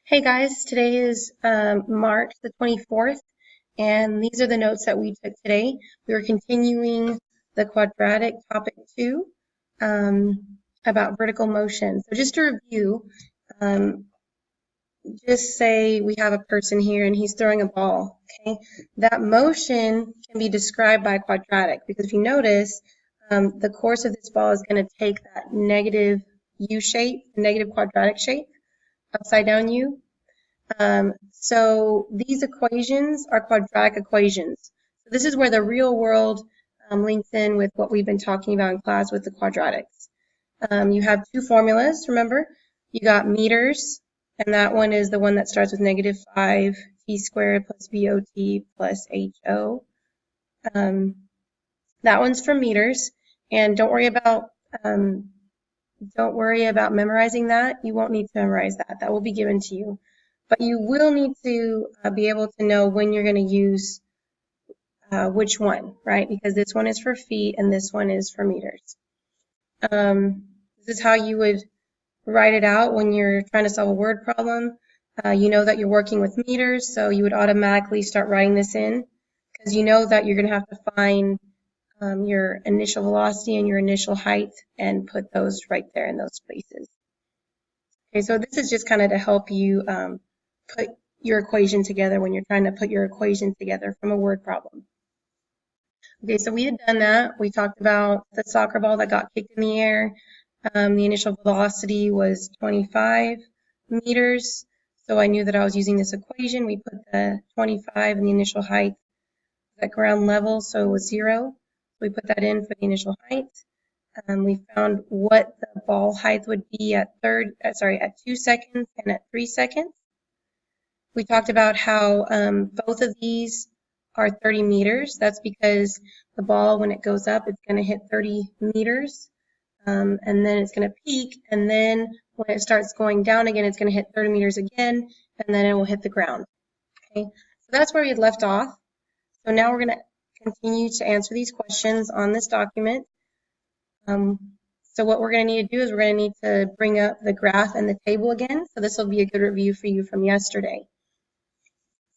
Hey guys, today is March the 24th, and these are the notes that we took today. We are continuing the quadratic topic 2 about vertical motion. So just to review, just say we have a person here and he's throwing a ball, okay? That motion can be described by a quadratic because if you notice, the course of this ball is going to take that negative U shape, negative quadratic shape, upside down U. So these equations are quadratic equations. So this is where the real world links in with what we've been talking about in class with the quadratics. You have two formulas, remember? You got meters, and that one is the one that starts with negative 5 t squared plus bot plus ho. That one's for meters, and don't worry about memorizing that. You won't need to memorize that. That will be given to you. But you will need to be able to know when you're going to use which one, right? Because this one is for feet and this one is for meters. This is how you would write it out when you're trying to solve a word problem. You know that you're working with meters, so you would automatically start writing this in because you know that you're going to have to find your initial velocity and your initial height and put those right there in those places. Okay, so this is just kind of to help you put your equation together when you're trying to put your equation together from a word problem. Okay, so we had done that. We talked about the soccer ball that got kicked in the air. The initial velocity was 25 meters. So I knew that I was using this equation. We put the 25 and the initial height at ground level, so it was 0. We put that in for the initial height. We found what the ball height would be at 2 seconds and at 3 seconds. We talked about how both of these are 30 meters. That's because the ball, when it goes up, it's going to hit 30 meters, and then it's going to peak, and then when it starts going down again, it's going to hit 30 meters again, and then it will hit the ground. Okay, so that's where we had left off. So now we're going to continue to answer these questions on this document. So what we're going to need to do is we're going to need to bring up the graph and the table again. So this will be a good review for you from yesterday.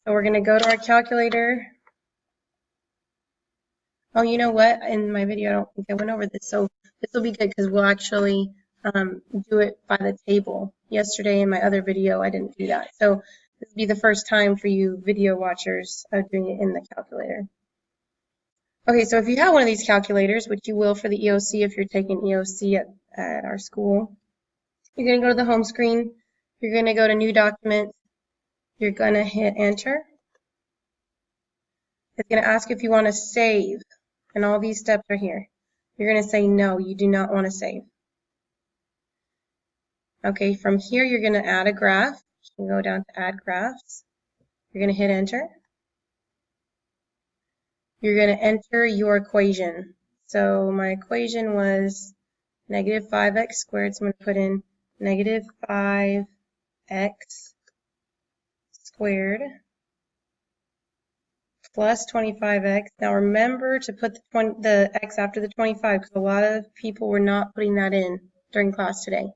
So we're going to go to our calculator. Oh, you know what? In my video, I don't think I went over this. So this will be good because we'll actually do it by the table. Yesterday in my other video, I didn't do that. So this will be the first time for you video watchers doing it in the calculator. Okay, so if you have one of these calculators, which you will for the EOC if you're taking EOC at our school, you're going to go to the home screen. You're going to go to New Document. You're going to hit Enter. It's going to ask if you want to save, and all these steps are here. You're going to say no, you do not want to save. Okay, from here you're going to add a graph. You can go down to Add Graphs. You're going to hit Enter. You're going to enter your equation. So my equation was negative 5x squared, so I'm going to put in negative 5x squared plus 25x. Now remember to put the x after the 25 because a lot of people were not putting that in during class today.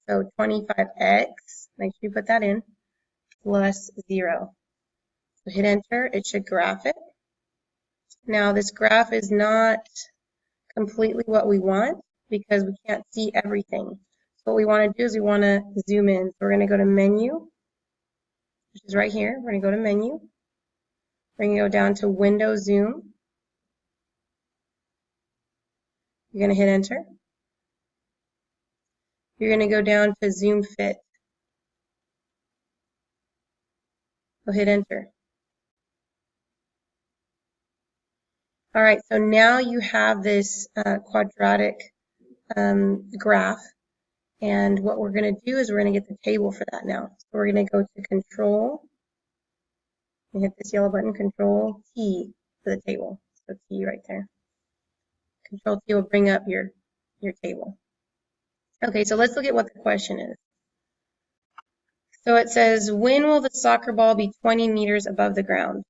So 25x, make sure you put that in, plus 0. So hit enter, it should graph it. Now this graph is not completely what we want because we can't see everything. So what we want to do is we want to zoom in. So we're going to go to Menu, which is right here. We're going to go to Menu. We're going to go down to Window Zoom. You're going to hit Enter. You're going to go down to Zoom Fit. So hit Enter. All right, so now you have this quadratic graph, and what we're going to do is we're going to get the table for that now. So we're going to go to Control, and hit this yellow button, Control T for the table. So T right there. Control T will bring up your table. Okay, so let's look at what the question is. So it says, when will the soccer ball be 20 meters above the ground?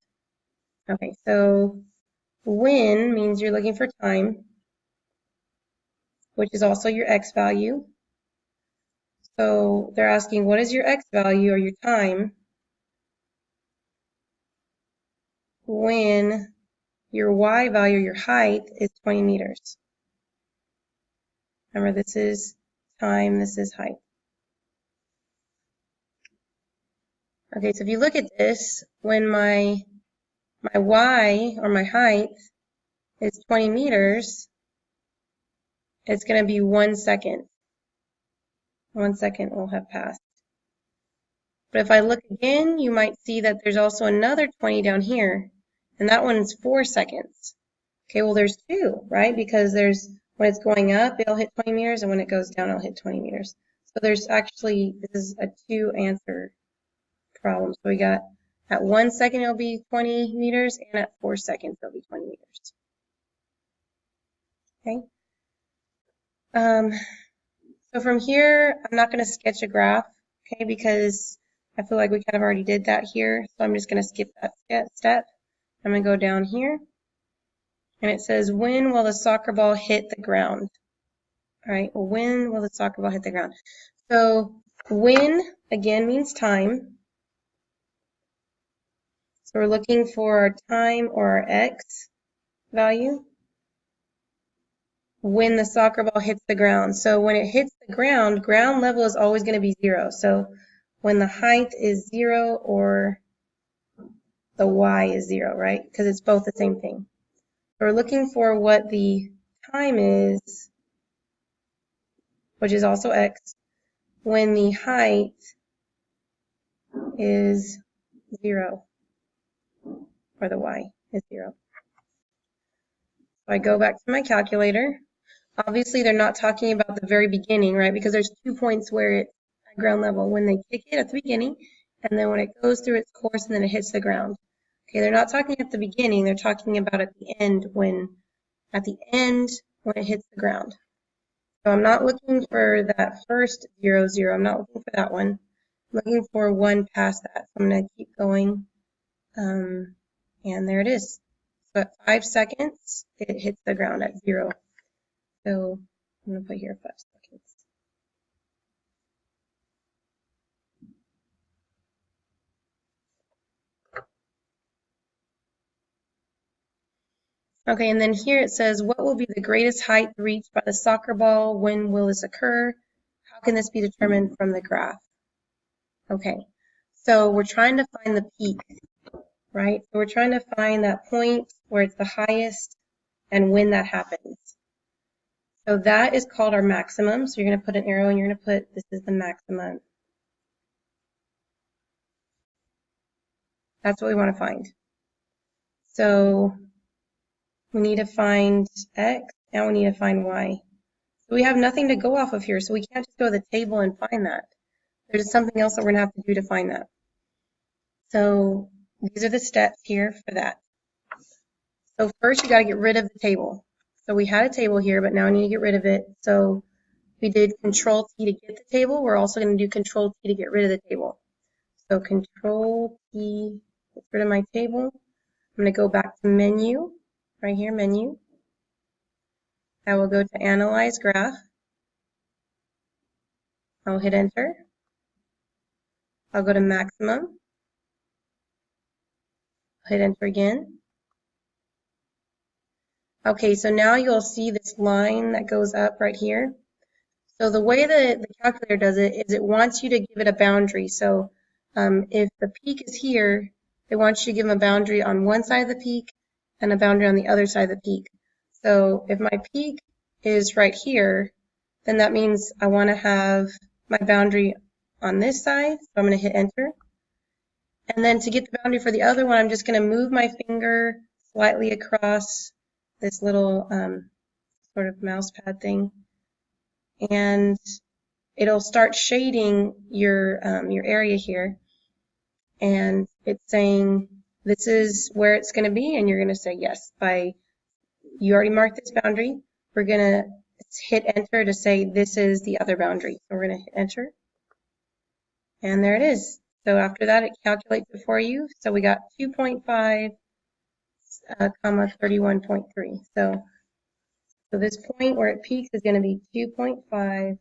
Okay, so when means you're looking for time, which is also your x value. So they're asking, what is your x value or your time when your y value, your height, is 20 meters? Remember, this is time, this is height. Okay, so if you look at this, when my y, or my height, is 20 meters, it's going to be 1 second. 1 second will have passed. But if I look again, you might see that there's also another 20 down here, and that one's 4 seconds. Okay, well there's two, right? Because there's, when it's going up, it'll hit 20 meters, and when it goes down, it'll hit 20 meters. So there's actually, this is a 2 answer problem. So we got at 1 second, it'll be 20 meters, and at 4 seconds, it'll be 20 meters. Okay. So from here, I'm not going to sketch a graph, okay, because I feel like we kind of already did that here. So I'm just going to skip that step. I'm going to go down here. And it says, when will the soccer ball hit the ground? All right, when will the soccer ball hit the ground? So when, again, means time. So we're looking for our time or our x value when the soccer ball hits the ground. So when it hits the ground, ground level is always going to be 0. So when the height is 0 or the y is 0, right? Because it's both the same thing. So we're looking for what the time is, which is also x, when the height is 0, or the y is 0. So I go back to my calculator. Obviously, they're not talking about the very beginning, right? Because there's 2 points where it's at ground level. When they kick it at the beginning, and then when it goes through its course and then it hits the ground. Okay, they're not talking at the beginning. They're talking about at the end when it hits the ground. So I'm not looking for that first 0, 0. I'm not looking for that one. I'm looking for one past that. So I'm going to keep going. And there it is. So at 5 seconds, it hits the ground at 0. So I'm going to put here 5 seconds. Okay, and then here it says, what will be the greatest height reached by the soccer ball? When will this occur? How can this be determined from the graph? Okay, so we're trying to find the peak, right? So we're trying to find that point where it's the highest and when that happens. So that is called our maximum. So you're going to put an arrow and you're going to put, this is the maximum. That's what we want to find. So we need to find x and we need to find y. So we have nothing to go off of here, so we can't just go to the table and find that. There's something else that we're going to have to do to find that. So these are the steps here for that. So first you got to get rid of the table. So we had a table here, but now I need to get rid of it. So we did Control T to get the table. We're also going to do Control T to get rid of the table. So Control T gets rid of my table. I'm going to go back to Menu, right here, Menu. I will go to Analyze Graph. I'll hit Enter. I'll go to Maximum. I'll hit Enter again. Okay, so now you'll see this line that goes up right here. So the way that the calculator does it is it wants you to give it a boundary. So if the peak is here, they want you to give them a boundary on one side of the peak and a boundary on the other side of the peak. So if my peak is right here, then that means I want to have my boundary on this side. So I'm going to hit Enter. And then to get the boundary for the other one, I'm just going to move my finger slightly across this little sort of mouse pad thing. And it'll start shading your area here. And it's saying this is where it's going to be, and you're going to say yes. You already marked this boundary. We're going to hit Enter to say this is the other boundary. So we're going to hit Enter. And there it is. So after that, it calculates it for you. So we got 2.5, comma 31.3. So this point where it peaks is going to be 2.5,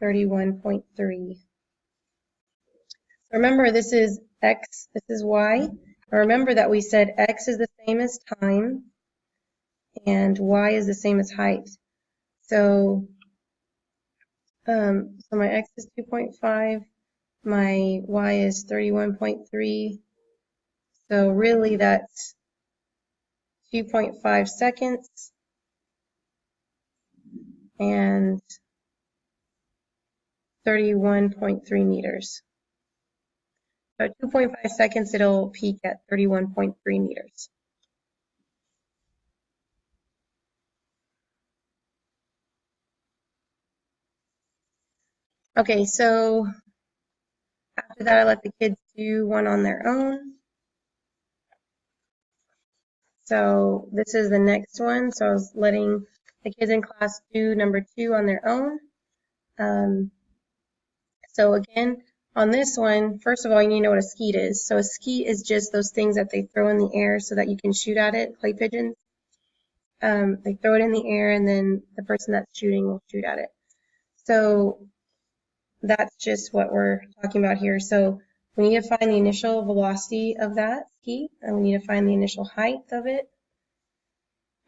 31.3. Remember, this is x, this is y. Now remember that we said x is the same as time and y is the same as height. So, my x is 2.5, my y is 31.3. So really that's 2.5 seconds and 31.3 meters. So 2.5 seconds, it'll peak at 31.3 meters. Okay, so after that, I let the kids do one on their own. So this is the next one. So I was letting the kids in class do number 2 on their own. So again, on this one, first of all, you need to know what a skeet is. So a skeet is just those things that they throw in the air so that you can shoot at it, clay pigeons. They throw it in the air and then the person that's shooting will shoot at it. So that's just what we're talking about here. So we need to find the initial velocity of that skeet, and we need to find the initial height of it.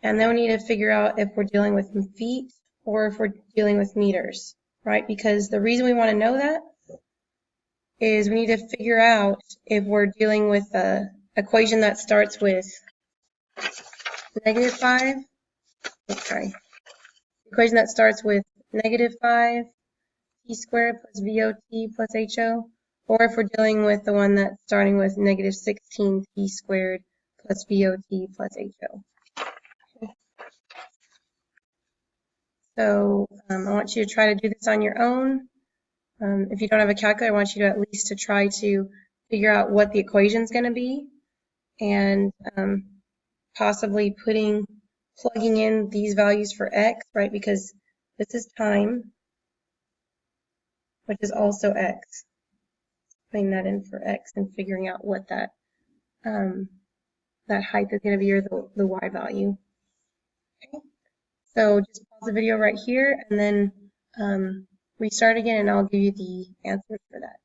And then we need to figure out if we're dealing with feet or if we're dealing with meters, right? Because the reason we want to know that is we need to figure out if we're dealing with an equation that starts with -5, equation that starts with -5 t squared plus VOT plus HO, or if we're dealing with the one that's starting with -16 t squared plus VOT plus HO. So I want you to try to do this on your own. If you don't have a calculator, I want you to at least to try to figure out what the equation is going to be, and possibly plugging in these values for x, right? Because this is time, which is also x. Putting that in for x and figuring out what that that height is going to be, or the y value. Okay. So just pause the video right here and then restart again, and I'll give you the answers for that.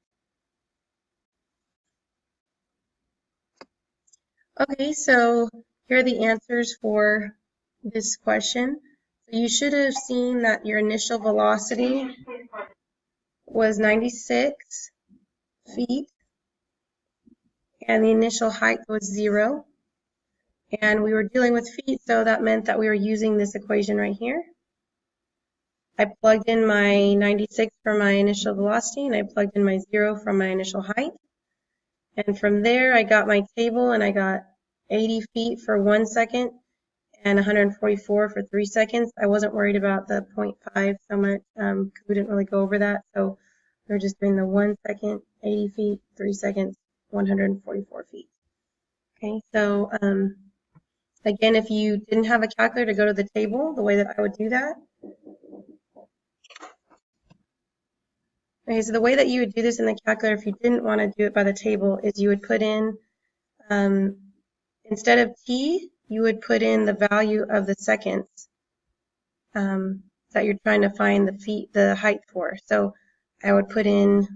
Okay, so here are the answers for this question. So you should have seen that your initial velocity was 96 feet, and the initial height was 0. And we were dealing with feet, so that meant that we were using this equation right here. I plugged in my 96 for my initial velocity, and I plugged in my 0 from my initial height. And from there, I got my table, and I got 80 feet for 1 second and 144 for 3 seconds. I wasn't worried about the 0.5 so much, because we didn't really go over that. So we're just doing the 1 second, 80 feet, 3 seconds, 144 feet. Okay, so again, if you didn't have a calculator, go to the table, the way that I would do that. Okay, so the way that you would do this in the calculator, if you didn't want to do it by the table, is you would put in, instead of t, you would put in the value of the seconds that you're trying to find the height for. So I would put in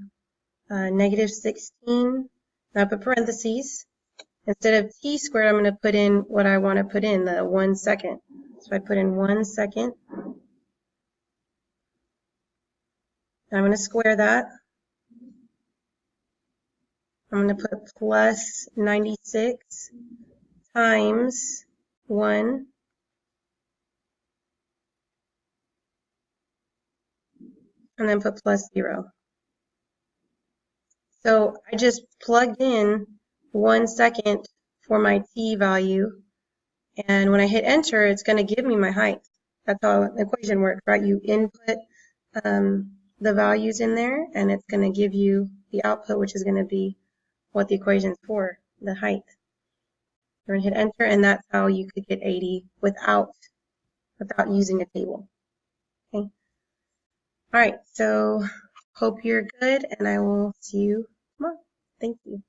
-16, and I put parentheses. Instead of t squared, I'm going to put in what I want to put in, the 1 second. So I put in 1 second. I'm going to square that. I'm going to put plus 96 times 1. And then put plus 0. So I just plugged in 1 second for my t value, and when I hit enter, it's going to give me my height. That's how the equation works, right? You input the values in there, and it's going to give you the output, which is going to be what the equation is for, the height. You're going to hit enter, and that's how you could get 80 without using a table. Okay. All right, so hope you're good, and I will see you tomorrow. Thank you.